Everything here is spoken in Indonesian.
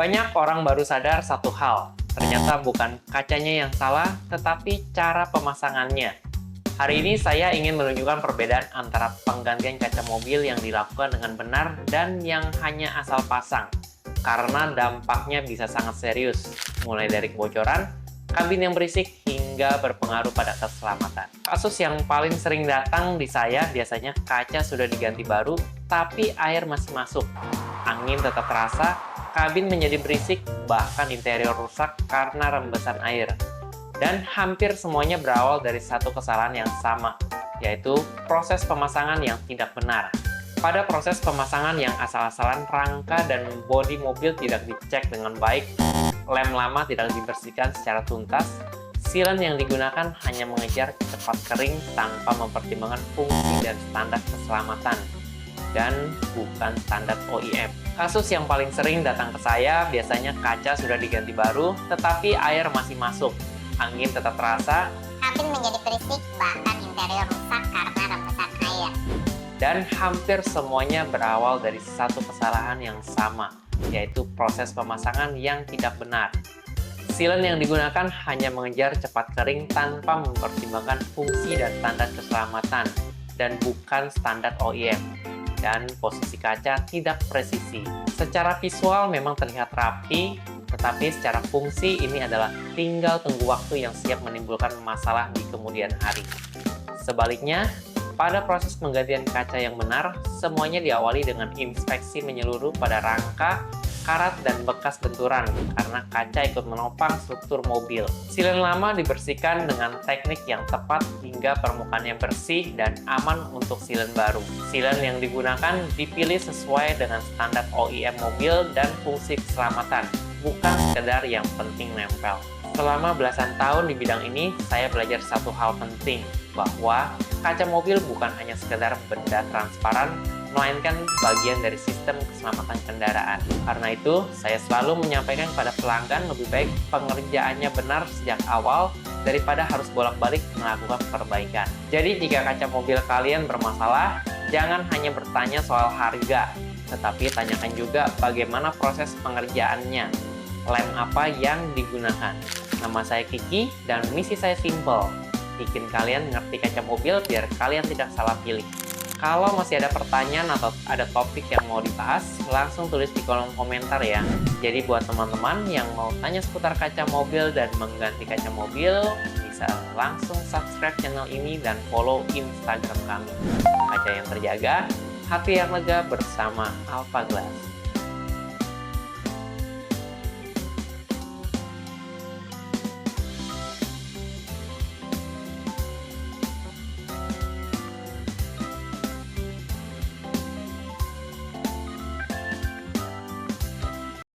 Banyak orang baru sadar satu hal, ternyata bukan kacanya yang salah, tetapi cara pemasangannya. Hari ini saya ingin menunjukkan perbedaan antara penggantian kaca mobil yang dilakukan dengan benar dan yang hanya asal pasang, karena dampaknya bisa sangat serius, mulai dari kebocoran, kabin yang berisik, hingga berpengaruh pada keselamatan. Kasus yang paling sering datang di saya biasanya kaca sudah diganti baru, tapi air masih masuk. Angin tetap terasa, kabin menjadi berisik, bahkan interior rusak karena rembesan air. Dan hampir semuanya berawal dari satu kesalahan yang sama, yaitu proses pemasangan yang tidak benar. Pada proses pemasangan yang asal-asalan, rangka dan bodi mobil tidak dicek dengan baik, lem lama tidak dibersihkan secara tuntas, sealant yang digunakan hanya mengejar cepat kering tanpa mempertimbangkan fungsi dan standar keselamatan, dan bukan standar OEM. Kasus yang paling sering datang ke saya biasanya kaca sudah diganti baru, tetapi air masih masuk, angin tetap terasa, kabin menjadi berisik, bahkan interior rusak karena rembesan air. Dan hampir semuanya berawal dari satu kesalahan yang sama, yaitu proses pemasangan yang tidak benar. Sealant yang digunakan hanya mengejar cepat kering tanpa mempertimbangkan fungsi dan standar keselamatan, dan bukan standar OEM. Dan posisi kaca tidak presisi. Secara visual memang terlihat rapi, tetapi secara fungsi ini adalah tinggal tunggu waktu yang siap menimbulkan masalah di kemudian hari. Sebaliknya, pada proses penggantian kaca yang benar, semuanya diawali dengan inspeksi menyeluruh pada rangka, karat, dan bekas benturan karena kaca ikut menopang struktur mobil. Sealant lama dibersihkan dengan teknik yang tepat hingga permukaannya bersih dan aman untuk sealant baru. Sealant yang digunakan dipilih sesuai dengan standar OEM mobil dan fungsi keselamatan, bukan sekedar yang penting nempel. Selama belasan tahun di bidang ini, saya belajar satu hal penting, bahwa kaca mobil bukan hanya sekedar benda transparan, melainkan bagian dari sistem keselamatan kendaraan. Karena itu, saya selalu menyampaikan kepada pelanggan lebih baik pengerjaannya benar sejak awal daripada harus bolak-balik melakukan perbaikan. Jadi, jika kaca mobil kalian bermasalah, jangan hanya bertanya soal harga, tetapi tanyakan juga bagaimana proses pengerjaannya, lem apa yang digunakan. Nama saya Kiki, dan misi saya simple, bikin kalian ngerti kaca mobil biar kalian tidak salah pilih. Kalau masih ada pertanyaan atau ada topik yang mau dibahas, langsung tulis di kolom komentar ya. Jadi buat teman-teman yang mau tanya seputar kaca mobil dan mengganti kaca mobil, bisa langsung subscribe channel ini dan follow Instagram kami. Kaca yang terjaga, hati yang lega bersama Alpha Glass.